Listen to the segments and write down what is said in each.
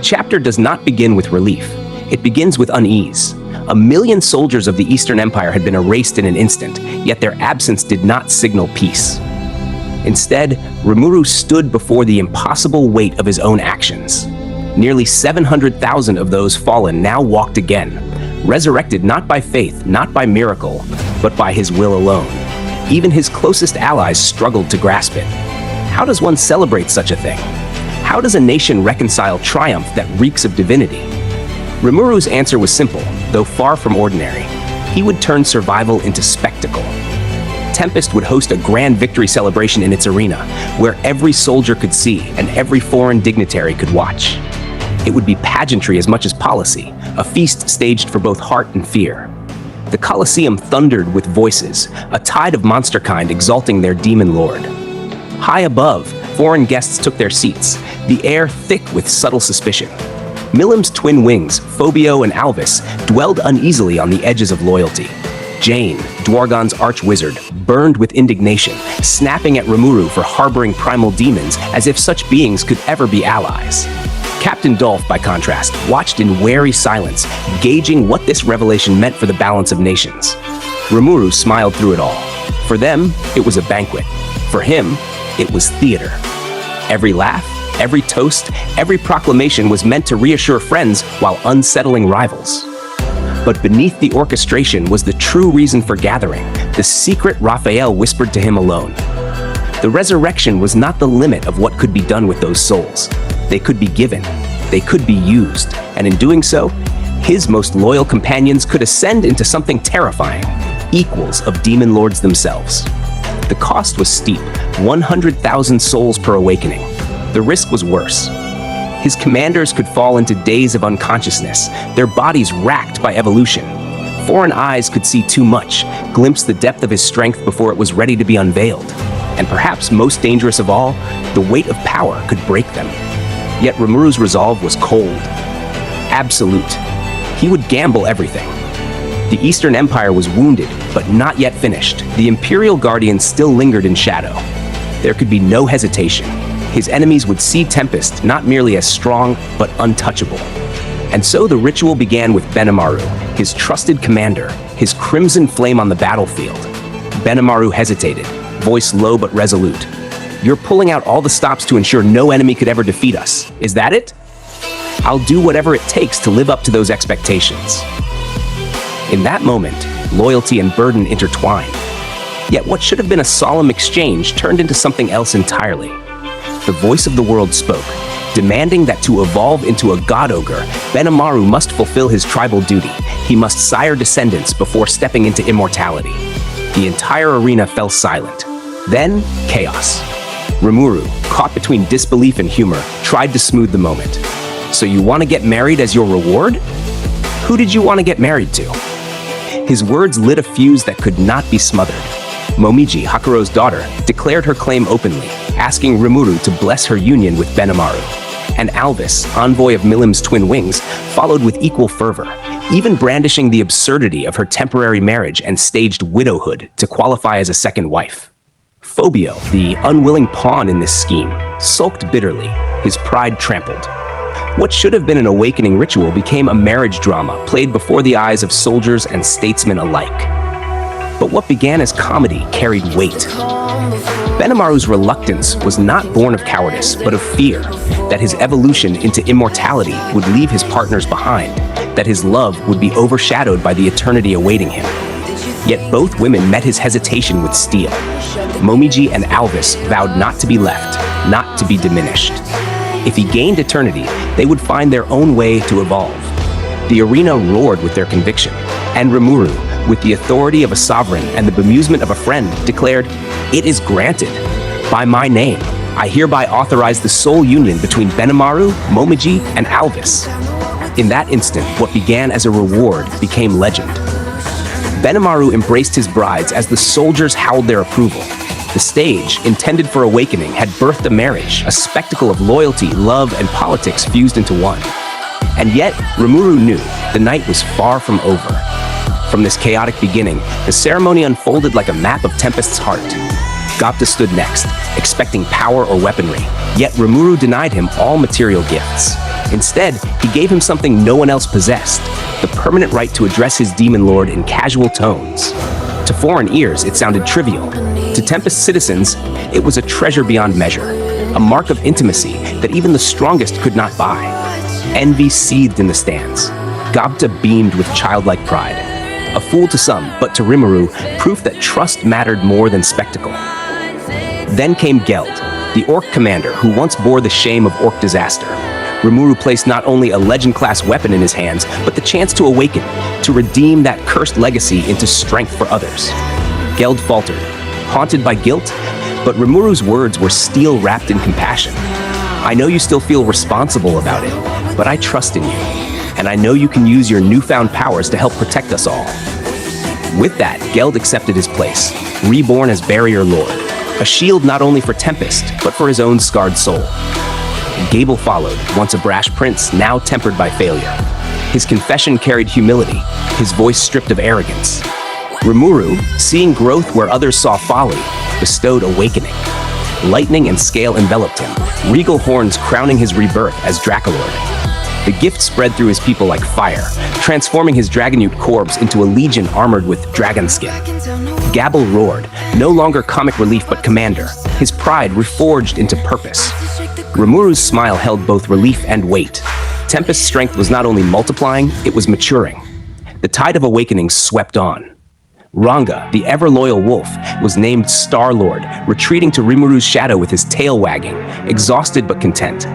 chapter does not begin with relief. It begins with unease. 1 million soldiers of the Eastern Empire had been erased in an instant, yet their absence did not signal peace. Instead, Rimuru stood before the impossible weight of his own actions. Nearly 700,000 of those fallen now walked again, resurrected not by faith, not by miracle, but by his will alone. Even his closest allies struggled to grasp it. How does one celebrate such a thing? How does a nation reconcile triumph that reeks of divinity? Rimuru's answer was simple, though far from ordinary. He would turn survival into spectacle. Tempest would host a grand victory celebration in its arena, where every soldier could see and every foreign dignitary could watch. It would be pageantry as much as policy, a feast staged for both heart and fear. The Colosseum thundered with voices, a tide of monster kind exalting their demon lord. High above, foreign guests took their seats, the air thick with subtle suspicion. Milim's twin wings, Phobio and Alvis, dwelled uneasily on the edges of loyalty. Jane, Dwargon's arch-wizard, burned with indignation, snapping at Rimuru for harboring primal demons as if such beings could ever be allies. Captain Dolph, by contrast, watched in wary silence, gauging what this revelation meant for the balance of nations. Rimuru smiled through it all. For them, it was a banquet. For him, it was theater. Every laugh, every toast, every proclamation was meant to reassure friends while unsettling rivals. But beneath the orchestration was the true reason for gathering, the secret Raphael whispered to him alone. The resurrection was not the limit of what could be done with those souls. They could be given, they could be used, and in doing so, his most loyal companions could ascend into something terrifying, equals of demon lords themselves. The cost was steep, 100,000 souls per awakening. The risk was worse. His commanders could fall into days of unconsciousness, their bodies racked by evolution. Foreign eyes could see too much, glimpse the depth of his strength before it was ready to be unveiled. And perhaps most dangerous of all, the weight of power could break them. Yet Rimuru's resolve was cold, absolute. He would gamble everything. The Eastern Empire was wounded, but not yet finished. The Imperial Guardians still lingered in shadow. There could be no hesitation. His enemies would see Tempest not merely as strong, but untouchable. And so the ritual began with Benimaru, his trusted commander, his crimson flame on the battlefield. Benimaru hesitated, voice low but resolute. "You're pulling out all the stops to ensure no enemy could ever defeat us. Is that it?" "I'll do whatever it takes to live up to those expectations." In that moment, loyalty and burden intertwined. Yet what should have been a solemn exchange turned into something else entirely. The voice of the world spoke, demanding that to evolve into a god-ogre, Benimaru must fulfill his tribal duty. He must sire descendants before stepping into immortality. The entire arena fell silent. Then, chaos. Rimuru, caught between disbelief and humor, tried to smooth the moment. "So you want to get married as your reward? Who did you want to get married to?" His words lit a fuse that could not be smothered. Momiji, Hakuro's daughter, declared her claim openly, asking Rimuru to bless her union with Benimaru. And Alvis, envoy of Milim's twin wings, followed with equal fervor, even brandishing the absurdity of her temporary marriage and staged widowhood to qualify as a second wife. Phobio, the unwilling pawn in this scheme, sulked bitterly, his pride trampled. What should have been an awakening ritual became a marriage drama played before the eyes of soldiers and statesmen alike. But what began as comedy carried weight. Benimaru's reluctance was not born of cowardice, but of fear that his evolution into immortality would leave his partners behind, that his love would be overshadowed by the eternity awaiting him. Yet both women met his hesitation with steel. Momiji and Alvis vowed not to be left, not to be diminished. If he gained eternity, they would find their own way to evolve. The arena roared with their conviction, and Rimuru, with the authority of a sovereign and the bemusement of a friend, declared, "It is granted. By my name, I hereby authorize the soul union between Benimaru, Momiji, and Alvis." In that instant, what began as a reward became legend. Benimaru embraced his brides as the soldiers howled their approval. The stage, intended for awakening, had birthed a marriage, a spectacle of loyalty, love, and politics fused into one. And yet, Rimuru knew the night was far from over. From this chaotic beginning, the ceremony unfolded like a map of Tempest's heart. Gopta stood next, expecting power or weaponry, yet Rimuru denied him all material gifts. Instead, he gave him something no one else possessed, the permanent right to address his demon lord in casual tones. To foreign ears, it sounded trivial. To Tempest citizens, it was a treasure beyond measure, a mark of intimacy that even the strongest could not buy. Envy seethed in the stands. Gobta beamed with childlike pride. A fool to some, but to Rimuru, proof that trust mattered more than spectacle. Then came Geld, the orc commander who once bore the shame of orc disaster. Rimuru placed not only a legend-class weapon in his hands, but the chance to awaken, to redeem that cursed legacy into strength for others. Geld faltered, haunted by guilt, but Rimuru's words were steel wrapped in compassion. I know you still feel responsible about it, but I trust in you, and I know you can use your newfound powers to help protect us all. With that, Geld accepted his place, reborn as Barrier Lord, a shield not only for Tempest, but for his own scarred soul. Gable followed, once a brash prince, now tempered by failure. His confession carried humility, his voice stripped of arrogance. Rimuru, seeing growth where others saw folly, bestowed awakening. Lightning and scale enveloped him, regal horns crowning his rebirth as Dracolord. The gift spread through his people like fire, transforming his Dragonute corpse into a legion armored with dragon skin. Gabble roared, no longer comic relief but commander, his pride reforged into purpose. Rimuru's smile held both relief and weight. Tempest's strength was not only multiplying, it was maturing. The tide of awakenings swept on. Ranga, the ever-loyal wolf, was named Star-Lord, retreating to Rimuru's shadow with his tail wagging, exhausted but content.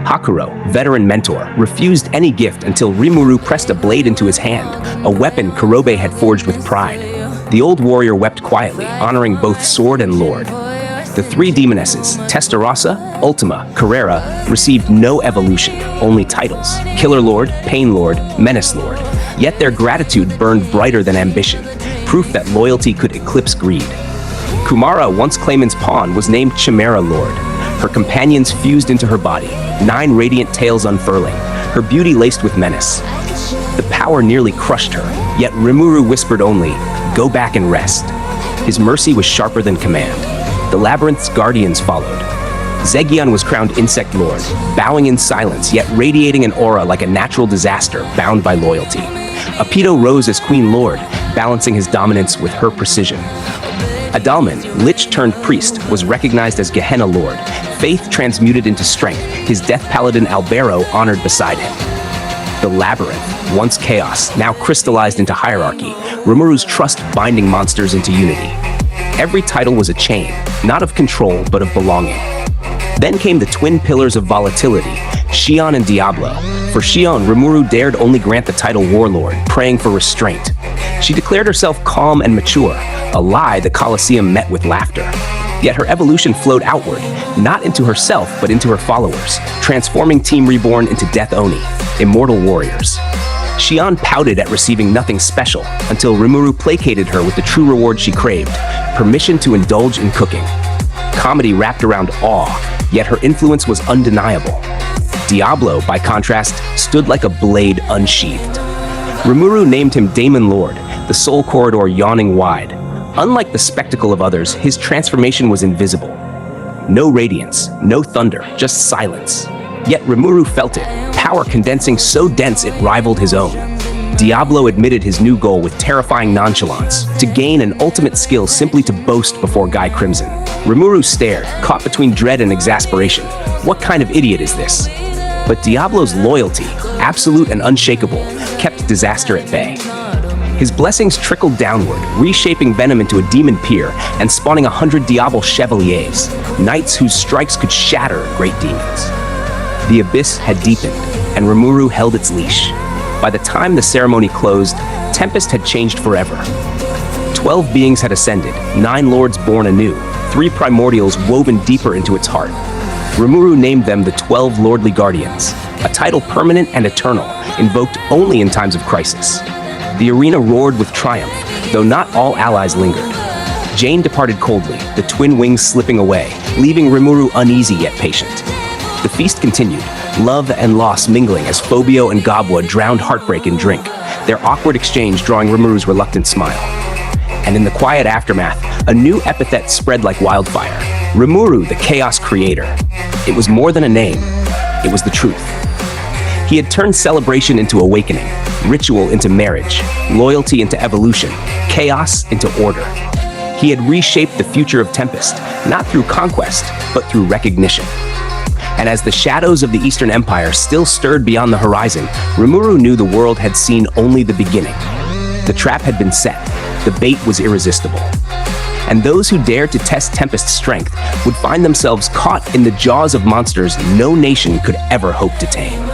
Hakuro, veteran mentor, refused any gift until Rimuru pressed a blade into his hand, a weapon Kurobe had forged with pride. The old warrior wept quietly, honoring both sword and lord. The three demonesses, Testarossa, Ultima, Carrera, received no evolution, only titles: Killer Lord, Pain Lord, Menace Lord. Yet their gratitude burned brighter than ambition, proof that loyalty could eclipse greed. Kumara, once Clayman's pawn, was named Chimera Lord. Her companions fused into her body, 9 radiant tails unfurling, her beauty laced with menace. The power nearly crushed her, yet Rimuru whispered only, "Go back and rest." His mercy was sharper than command. The labyrinth's guardians followed. Zegion was crowned Insect Lord, bowing in silence, yet radiating an aura like a natural disaster bound by loyalty. Apito rose as Queen Lord, balancing his dominance with her precision. Adalman, Lich turned priest, was recognized as Gehenna Lord, faith transmuted into strength, his death paladin Albero honored beside him. The labyrinth, once chaos, now crystallized into hierarchy, Rimuru's trust binding monsters into unity. Every title was a chain, not of control, but of belonging. Then came the twin pillars of volatility, Xion and Diablo. For Xion, Rimuru dared only grant the title Warlord, praying for restraint. She declared herself calm and mature, a lie the Colosseum met with laughter. Yet her evolution flowed outward, not into herself, but into her followers, transforming Team Reborn into Death Oni, immortal warriors. Xion pouted at receiving nothing special, until Rimuru placated her with the true reward she craved, permission to indulge in cooking. Comedy wrapped around awe, yet her influence was undeniable. Diablo, by contrast, stood like a blade unsheathed. Rimuru named him Daemon Lord, the soul corridor yawning wide. Unlike the spectacle of others, his transformation was invisible. No radiance, no thunder, just silence. Yet Rimuru felt it, power condensing so dense it rivaled his own. Diablo admitted his new goal with terrifying nonchalance, to gain an ultimate skill simply to boast before Guy Crimson. Rimuru stared, caught between dread and exasperation. What kind of idiot is this? But Diablo's loyalty, absolute and unshakable, kept disaster at bay. His blessings trickled downward, reshaping Venom into a demon peer and spawning 100 Diablo Chevaliers, knights whose strikes could shatter great demons. The abyss had deepened, and Rimuru held its leash. By the time the ceremony closed, Tempest had changed forever. 12 beings had ascended, 9 lords born anew, 3 primordials woven deeper into its heart. Rimuru named them the 12 Lordly Guardians, a title permanent and eternal, invoked only in times of crisis. The arena roared with triumph, though not all allies lingered. Jane departed coldly, the twin wings slipping away, leaving Rimuru uneasy yet patient. The feast continued, love and loss mingling as Phobio and Gobwa drowned heartbreak in drink, their awkward exchange drawing Rimuru's reluctant smile. And in the quiet aftermath, a new epithet spread like wildfire. Rimuru, the Chaos Creator. It was more than a name, it was the truth. He had turned celebration into awakening, ritual into marriage, loyalty into evolution, chaos into order. He had reshaped the future of Tempest, not through conquest, but through recognition. And as the shadows of the Eastern Empire still stirred beyond the horizon, Rimuru knew the world had seen only the beginning. The trap had been set, the bait was irresistible. And those who dared to test Tempest's strength would find themselves caught in the jaws of monsters no nation could ever hope to tame.